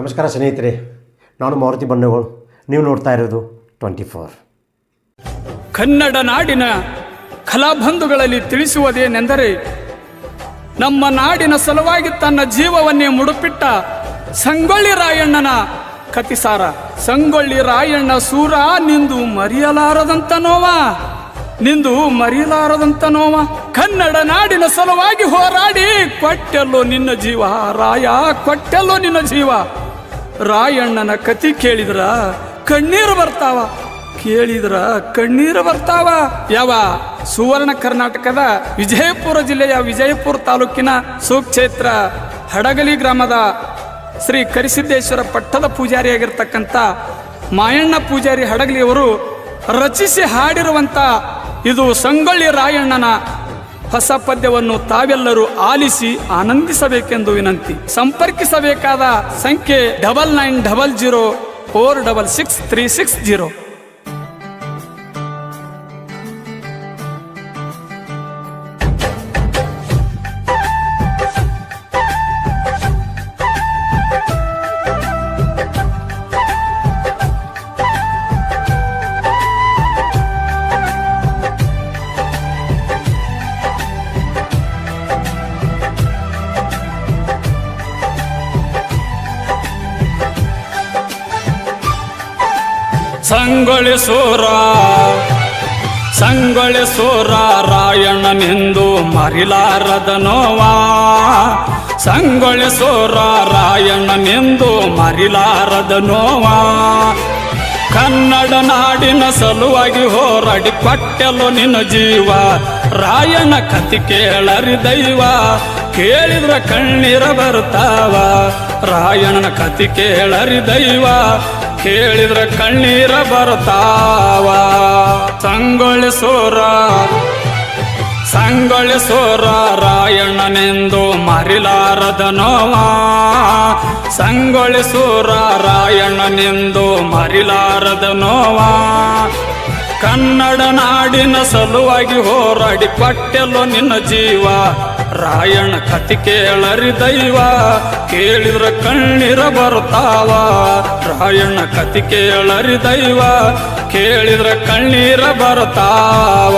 ನಮಸ್ಕಾರ ಸ್ನೇಹಿತರೆ, ನಾನು ಮಾರುತಿ ಬಣ್ಣಗಳು. ನೀವು ನೋಡ್ತಾ ಇರೋದು 24. ಕನ್ನಡ ನಾಡಿನ ಕಲಾಬಂಧುಗಳಲ್ಲಿ ತಿಳಿಸುವುದೇನೆಂದರೆ, ನಮ್ಮ ನಾಡಿನ ಸಲುವಾಗಿ ತನ್ನ ಜೀವವನ್ನೇ ಮುಡುಪಿಟ್ಟ ಸಂಗೊಳ್ಳಿ ರಾಯಣ್ಣನ ಕತಿಸಾರ. ಸಂಗೊಳ್ಳಿ ರಾಯಣ್ಣ ಸೂರ ನಿಂದು ಮರೆಯಲಾರದಂತ ನೋವ, ಕನ್ನಡ ನಾಡಿನ ಸಲುವಾಗಿ ಹೋರಾಡಿ ಕೊಟ್ಟೆಲ್ಲೋ ನಿನ್ನ ಜೀವ ರಾಯ, ಕೊಟ್ಟೆಲ್ಲೋ ನಿನ್ನ ಜೀವ. ರಾಯಣ್ಣನ ಕತಿ ಕೇಳಿದ್ರ ಕಣ್ಣೀರು ಬರ್ತಾವ. ಯಾವ ಸುವರ್ಣ ಕರ್ನಾಟಕದ ವಿಜಯಪುರ ಜಿಲ್ಲೆಯ ವಿಜಯಪುರ ತಾಲೂಕಿನ ಸುಕ್ಷೇತ್ರ ಹಡಗಲಿ ಗ್ರಾಮದ ಶ್ರೀ ಕರಿಸಿದ್ದೇಶ್ವರ ಪಟ್ಟದ ಪೂಜಾರಿಯಾಗಿರ್ತಕ್ಕಂಥ ಮಾಯಣ್ಣ ಪೂಜಾರಿ ಹಡಗಲಿಯವರು ರಚಿಸಿ ಹಾಡಿರುವಂತ ಇದು ಸಂಗೊಳ್ಳಿ ರಾಯಣ್ಣನ ಹೊಸ ಪದ್ಯವನ್ನು ತಾವೆಲ್ಲರೂ ಆಲಿಸಿ ಆನಂದಿಸಬೇಕೆಂದು ವಿನಂತಿ. ಸಂಪರ್ಕಿಸಬೇಕಾದ ಸಂಖ್ಯೆ 9900466360. ಸಂಗೊಳ್ಳಿ ಸೂರ ರಾಯಣ್ಣನೆಂದು ಮರಿಲಾರದ ನೋವಾ. ಸಂಗೊಳ್ಳಿ ಸೂರ ರಾಯಣ್ಣನೆಂದು ಮರಿಲಾರದ ನೋವಾ. ಕನ್ನಡ ನಾಡಿನ ಸಲುವಾಗಿ ಹೋರಾಡಿ ಕೊಟ್ಟೆಲ್ಲೋ ನಿನ್ನ ಜೀವ. ರಾಯಣ್ಣ ಕತಿ ಕೇಳರಿ ದೈವ, ಕೇಳಿದ್ರ ಕಣ್ಣೀರ ಬರ್ತಾವ. ರಾಯಣ್ಣನ ಕತಿ ಕೇಳರಿ ದೈವ, ಕೇಳಿದ್ರ ಕಣ್ಣೀರ ಬರ್ತಾವ. ಸಂಗೊಳ್ಳಿ ಸೂರ ರಾಯಣ್ಣನೆಂದು ಮರಿಲಾರದ ನೋವಾ. ಸಂಗೊಳ್ಳಿ ಸೂರ ರಾಯಣ್ಣನೆಂದು ಮರಿಲಾರದ ನೋವಾ. ಕನ್ನಡ ನಾಡಿನ ಸಲುವಾಗಿ ಹೋರಾಡಿ ಕೊಟ್ಟೆಲ್ಲೋ ನಿನ್ನ ಜೀವ. ರಾಯಣ್ಣ ಕತಿ ಕೇಳರಿ ದೈವ, ಕೇಳಿದ್ರ ಕಣ್ಣೀರ ಬರ್ತಾವ. ರಾಯಣ್ಣ ಕತಿ ಕೇಳರಿ ದೈವ, ಕೇಳಿದ್ರ ಕಣ್ಣೀರ ಬರ್ತಾವ.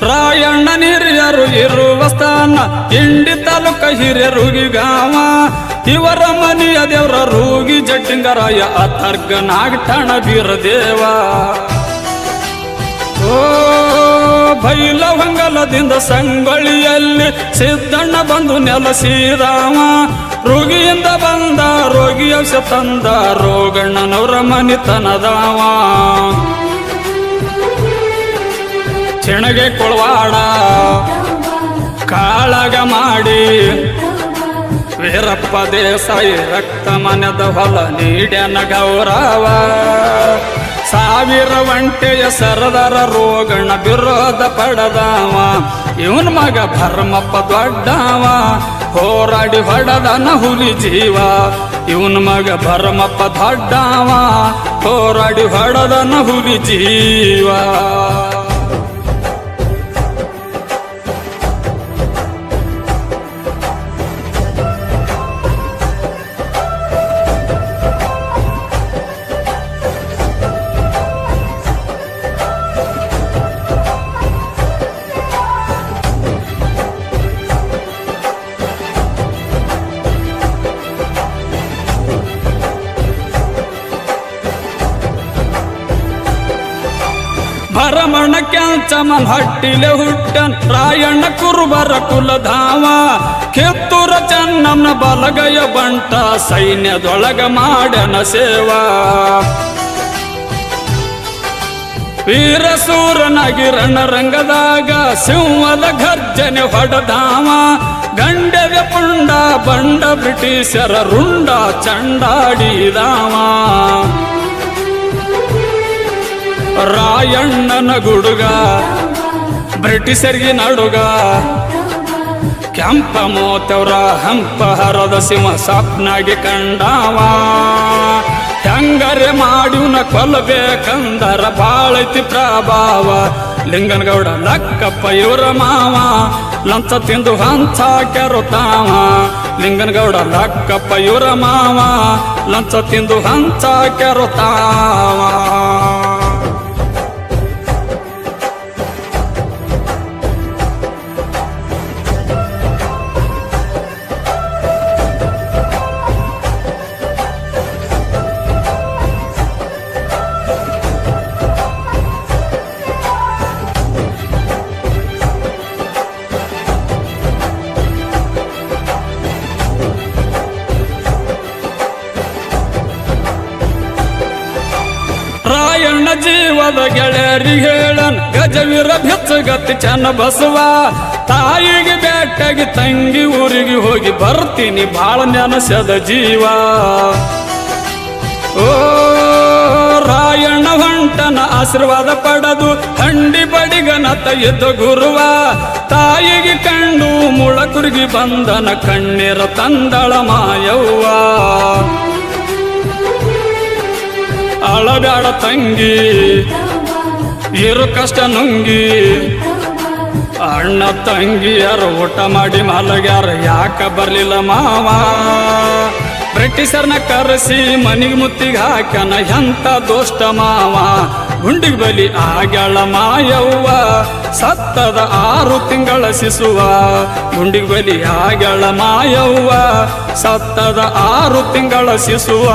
ರಾಯಣ್ಣನ ಹಿರಿಯರು ಇರುವ ಸ್ಥಾನ ಇಂಡಿ ತಾಲೂಕ ಹಿರಿಯರುಗಿಗಾವ. ಇವರ ಮನೆಯ ದೇವರ ರೂಗಿ ಜಟ್ಟಿಂಗರಾಯ ಅಥರ್ಗ ನಾಗಠಾಣ ಬೀರದೇವ. ಓ ಬೈಲಹೊಂಗಲದಿಂದ ಸಂಗೊಳ್ಳಿಯಲ್ಲಿ ಸಿದ್ದಣ್ಣ ಬಂದು ನೆಲಸಿದಾವ. ರೋಗಿಯಿಂದ ಬಂದ ರೋಗಿ ಔಷಧ ತಂದ ರೋಗಣ್ಣನವರ ಮನಿತನದಾವ. ಚೆಣಗೆ ಕೊಳವಾಡ ಕಾಳಗ ಮಾಡಿ ವೀರಪ್ಪ ದೇಸಾಯಿ ರಕ್ತ ಮನದ ಹೊಲ ನೀಡ್ಯನ ಗೌರವ. ಸಾವಿರ ಒಂಟೆಯ ಸರದಾರ ರೋಗಣ್ಣ ವಿರೋಧ ಪಡೆದವ. ಇವನ್ ಮಗ ಭರಮಪ್ಪ ದೊಡ್ಡವ, ಹೋರಾಡಿ ಹೊಡೆದನ ಹುಲಿ ಜೀವ. ಇವನ್ ಮಗ ಭರಮಪ್ಪ ದೊಡ್ಡವ, ಹೋರಾಡಿ ಹೊಡೆದನ ಹುಲಿ ಜೀವ. ಭರಮಣ್ಣ ಕ್ಯಾಂಚಮನ್ ಹಟ್ಟಿಲೆ ಹುಟ್ಟನ್ ರಾಯಣ್ಣ ಕುರುಬರ ಕುಲಧಾವ. ಕಿತ್ತೂರ ಚೆನ್ನಮ್ಮನ ಬಲಗಯ ಬಂಟ ಸೈನ್ಯದೊಳಗ ಮಾಡ್ಯನ ಸೇವಾ. ವೀರಸೂರನಾಗಿ ರಣರಂಗದಾಗ ಸಿಂಹದ ಗರ್ಜನೆ ಹೊಡೆದಾವ. ಗಂಡದ ಪುಂಡ ಬಂಡ ಬ್ರಿಟಿಷರ ರುಂಡ ಚಂಡಾಡಿದಾವ ರಾಯಣ್ಣನ ಗುಡುಗ ಬ್ರಿಟಿಷರಿಗೆ ನಡುಗ ಕೆಂಪ ಮೋತವ್ರ ಹಂಪ ಹರದ ಸಿಂಹ ಸ್ವಪ್ನಾಗಿ ಕಂಡಾವ ಹೆಂಗರೆ ಮಾಡಿವ್ನ ಕೊಲ್ಲಬೇಕಂದರ ಬಾಳೈತಿ ಪ್ರಭಾವ ಲಿಂಗನಗೌಡ ಲಕ್ಕಪ್ಪ ಇವರ ಮಾವ ಲಂಚ ತಿಂದು ಹಂಚ ಕೆರುತ್ತಾವ ಲಿಂಗನಗೌಡ ಲಕ್ಕಪ್ಪ ಇವರ ಮಾವ ಲಂಚ ತಿಂದು ಹಂಚ ಕೆರುತ್ತಾವ ರಾಯಣ್ಣ ಜೀವದ ಗೆಳೆಯರಿಗೆ ಹೇಳನ್ ಗಜವೀರ ಬೆಚ್ಚಗತ್ತಿ ಚನ್ನ ಬಸವ ತಾಯಿಗೆ ಬೇಟಾಗಿ ತಂಗಿ ಊರಿಗೆ ಹೋಗಿ ಬರ್ತೀನಿ ಬಾಳ ನೆನಸದ ಜೀವ ಓ ರಾಯಣ್ಣ ಹೊಂಟನ ಆಶೀರ್ವಾದ ಪಡೆದು ಹಂಡಿ ಬಡಿಗನತ ಎದ್ದ ಗುರುವ ತಾಯಿಗೆ ಕಂಡು ಮುಳಕುರ್ಗಿ ಬಂದನ ಕಣ್ಣೀರ ತಂದಳ ಮಾಯವ್ವ ಅಳಬ್ಯಾಡ ತಂಗಿ ಇರು ಕಷ್ಟ ನುಂಗಿ ಅಣ್ಣ ತಂಗಿಯರು ಊಟ ಮಾಡಿ ಮಲಗ್ಯಾರ ಯಾಕ ಬರ್ಲಿಲ್ಲ ಮಾವ ಬ್ರಿಟಿಷರ್ನ ಕರೆಸಿ ಮನಿಗೆ ಮುತ್ತಿಗೆ ಹಾಕನ ಎಂತ ದೋಷ್ಟ ಮಾವ ಗುಂಡಿಗೆ ಬಲಿ ಆಗ್ಯಾಳ ಮಾಯವ್ವ ಸತ್ತದ 6 ತಿಂಗಳ ಶಿಶುವ ಗುಂಡಿಗೆ ಬಲಿ ಆಗ್ಯಾಳ ಮಾಯವ್ವ ಸತ್ತದ 6 ತಿಂಗಳ ಶಿಶುವ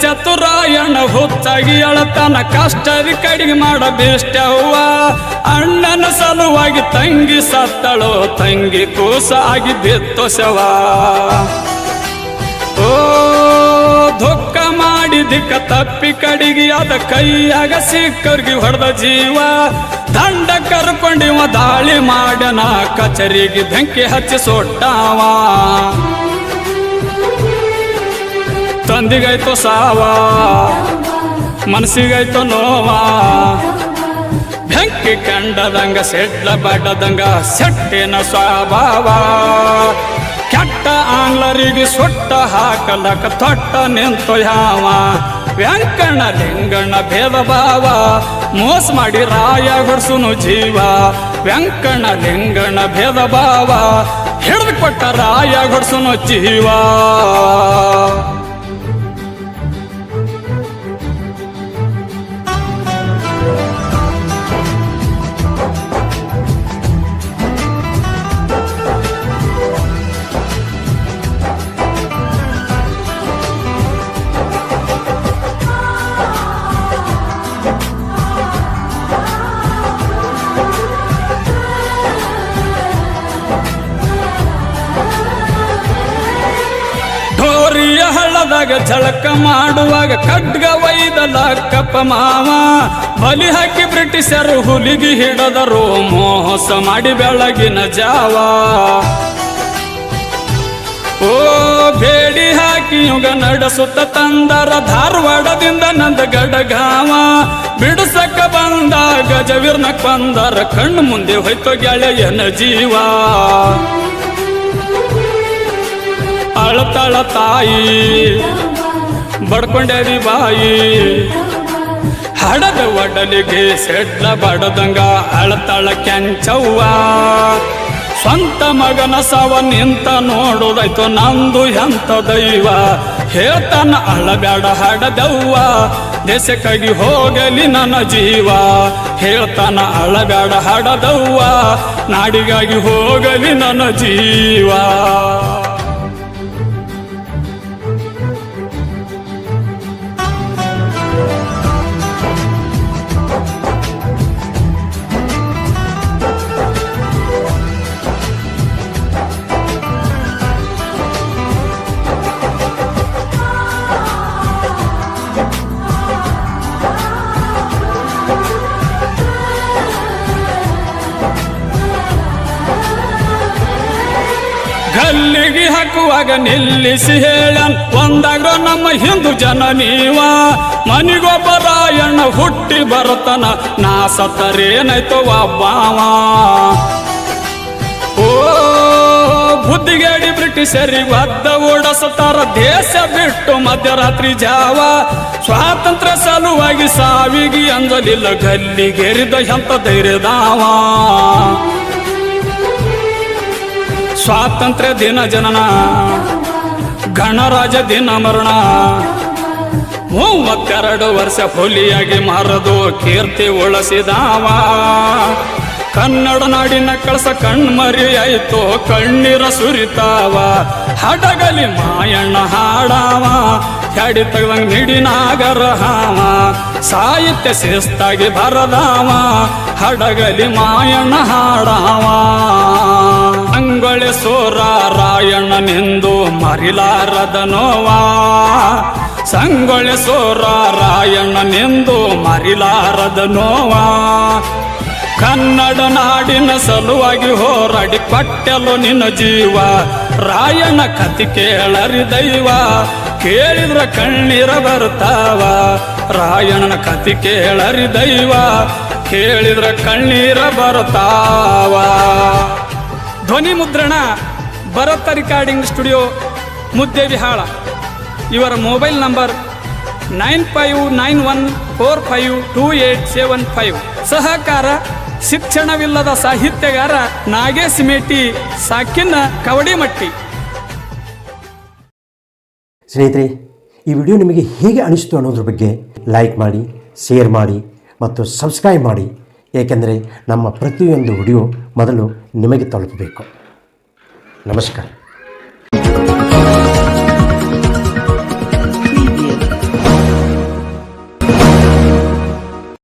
ಚತುರಾಯಣ ಹುಚ್ಚಾಗಿ ಅಳತನ ಕಷ್ಟರಿ ಕಡಿಗೆ ಮಾಡಬೇಷ್ಟವ್ವ ಅಣ್ಣನ ಸಲುವಾಗಿ ತಂಗಿ ಸತ್ತಳೋ ತಂಗಿ ಕೂಸ ಆಗಿ ಬಿತ್ತೋ ಶವ ಓ ದುಃಖ ಮಾಡಿ ದಿಕ್ಕ ತಪ್ಪಿ ಕಡಿಗೆ ಅದ ಕೈಯಾಗ ಸಿಕ್ಕರ್ಗಿ ಹೊಡೆದ ಜೀವ ದಂಡ ಕರ್ಕೊಂಡಿವ ದಾಳಿ ಮಾಡನ ಕಚರಿಗೆ ಬೆಂಕಿ ಹಚ್ಚಿ ಸೊಟ್ಟಾವ ತಂದಿಗಾಯ್ತು ಸಾವ ಮನಸ್ಸಿಗಾಯ್ತು ನೋವ ಬೆಂಕಿ ಕಂಡದಂಗ ಸೆಡ್ಲ ಬಡ್ಡದಂಗ ಸೆಟ್ಟಿನ ಸ್ವಭಾವ ಕೆಟ್ಟ ಆಂಗ್ಲರಿಗೆ ಸೊಟ್ಟ ಹಾಕಲಕ ತೊಟ್ಟ ನಿಂತು ಯಾವ ವೆಂಕಣ್ಣ ಲಿಂಗಣ್ಣ ಭೇದ ಭಾವ ಮೋಸ ಮಾಡಿ ರಾಯ ಹೊಡ್ಸುನು ಜೀವ ವೆಂಕಣ್ಣ ಲಿಂಗಣ್ಣ ಭೇದ ಭಾವ ಹಿಡಿದು ಕೊಟ್ಟ ರಾಯ ಹೊಡ್ಸುನು ಜೀವ ಹಳ್ಳದಾಗ ಝಳಕ ಮಾಡುವಾಗ ಖಡ್ಗ ಒಯ್ದಲ ಕಪ್ಪ ಮಾವ ಬಲಿ ಹಾಕಿ ಬ್ರಿಟಿಷರು ಹುಲಿಗಿ ಹಿಡದರು ಮೋಸ ಮಾಡಿ ಬೆಳಗಿನ ಜಾವ ಓ ಬೇಡಿ ಹಾಕಿ ಯುಗ ನಡೆಸುತ್ತ ತಂದರ ಧಾರವಾಡದಿಂದ ನಂದ ಗಡಗಾವ ಬಿಡಿಸಕ ಬಂದ ಗಜವೀರ್ನಕ್ ಬಂದರ ಕಣ್ಣು ಮುಂದೆ ಹೋಯ್ತು ಗೆಳೆಯನ ಜೀವ ಅಳತಾಳ ತಾಯಿ ಬಡ್ಕೊಂಡೇರಿ ಬಾಯಿ ಹಡದ ಒಡಲಿಗೆ ಸೆಡ್ಲ ಬಡದಂಗ ಅಳತಾಳ ಕೆಂಚವ್ವ ಸ್ವಂತ ಮಗನ ಸವ ನಿಂತ ನೋಡುದಾಯ್ತು ನಂದು ಎಂತ ದೈವ ಹೇಳ್ತಾನ ಅಳಬ್ಯಾಡ ಹಡದವ್ವ ದೇಶಕ್ಕಾಗಿ ಹೋಗಲಿ ನನ್ನ ಜೀವ ಹೇಳ್ತಾನ ಅಳಗಾಡ ಹಾಡದವ್ವ ನಾಡಿಗಾಗಿ ಹೋಗಲಿ ನನ್ನ ಜೀವ ಗಲ್ಲಿಗೆ ಹಾಕುವಾಗ ನಿಲ್ಲಿಸಿ ಹೇಳನ್ ಒಂದಾಗ್ರ ನಮ್ಮ ಹಿಂದೂ ಜನ ನೀವ ಮನಿಗೊಬ್ಬ ರಾಯಣ್ಣ ಹುಟ್ಟಿ ಬರತನ ನಾ ಸತ್ತರೇನಾಯ್ತು ಒಬ್ಬಾವ ಓ ಬುದ್ಧಿಗೇಡಿ ಬ್ರಿಟಿಷರಿಗೆ ಒದ್ದ ಓಡಿಸುತ್ತಾರ ದೇಶ ಬಿಟ್ಟು ಮಧ್ಯರಾತ್ರಿ ಜಾವ ಸ್ವಾತಂತ್ರ್ಯ ಸಲುವಾಗಿ ಸಾವಿಗೆ ಅಂದಲಿಲ್ಲ ಗಲ್ಲಿಗೇರಿದ ಎಂತ ಧೈರ್ಯದಾವ ಸ್ವಾತಂತ್ರ್ಯ ದಿನ ಜನನ ಗಣರಾಜ್ಯ ದಿನ ಮರಣ 32 ವರ್ಷ ಹುಲಿಯಾಗಿ ಮಾರದು ಕೀರ್ತಿ ಉಳಿಸಿದಾವ ಕನ್ನಡ ನಾಡಿನ ಕಳಸ ಕಣ್ಮರಿ ಆಯ್ತು ಕಣ್ಣೀರ ಸುರಿತಾವ ಹಡಗಲಿ ಮಾಯಣ್ಣ ಹಾಡಾವ ಹ್ಯಾಡಿ ತೆಗ್ದಂಗ ಮಿಡಿನಾಗರ ಹಾವ ಸಾಹಿತ್ಯ ಶಿಸ್ತಾಗಿ ಬರದಾವ ಹಡಗಲಿ ಮಾಯಣ್ಣ ಹಾಡಾವ ಅಂಗೊಳೆ ಸೋರ ರಾಯಣ್ಣನೆಂದು ಮರಿಲಾರದ ನೋವಾ ಸಂಗೊಳೆ ಸೋರ ರಾಯಣ್ಣನೆಂದು ಮರಿಲಾರದ ನೋವಾ ಕನ್ನಡ ನಾಡಿನ ಸಲುವಾಗಿ ಹೋರಾಡಿ ಕೊಟ್ಟೆಲು ನಿನ್ನ ಜೀವ ರಾಯಣ್ಣ ಕತಿ ಕೇಳರಿ ದೈವ ಕೇಳಿದ್ರ ಕಣ್ಣೀರ ಬರ್ತಾವ ರಾಯಣ್ಣನ ಕತಿ ಕೇಳರಿ ದೈವ ಕೇಳಿದ್ರ ಕಣ್ಣೀರ ಬರ್ತಾವ ಧ್ವನಿ ಮುದ್ರಣ ಭರತ ರೆಕಾರ್ಡಿಂಗ್ ಸ್ಟುಡಿಯೋ ಮುದ್ದೇಬಿಹಾಳ ಇವರ ಮೊಬೈಲ್ ನಂಬರ್ 9591452875 ಸಹಕಾರ ಶಿಕ್ಷಣವಿಲ್ಲದ ಸಾಹಿತ್ಯಗಾರ ನಾಗೇಶ್ ಮೇಟಿ ಸಾಕಿನ ಕವಡಿಮಟ್ಟಿ. ಸ್ನೇಹಿತರೆ, ಈ ವಿಡಿಯೋ ನಿಮಗೆ ಹೇಗೆ ಅನಿಸ್ತು ಅನ್ನೋದ್ರ ಬಗ್ಗೆ ಲೈಕ್ ಮಾಡಿ, ಶೇರ್ ಮಾಡಿ ಮತ್ತು ಸಬ್ಸ್ಕ್ರೈಬ್ ಮಾಡಿ. ಏಕೆಂದರೆ ನಮ್ಮ ಪ್ರತಿಯೊಂದು ವಿಡಿಯೋ ಮೊದಲು ನಿಮಗೆ ತಲುಪಬೇಕು. ನಮಸ್ಕಾರ.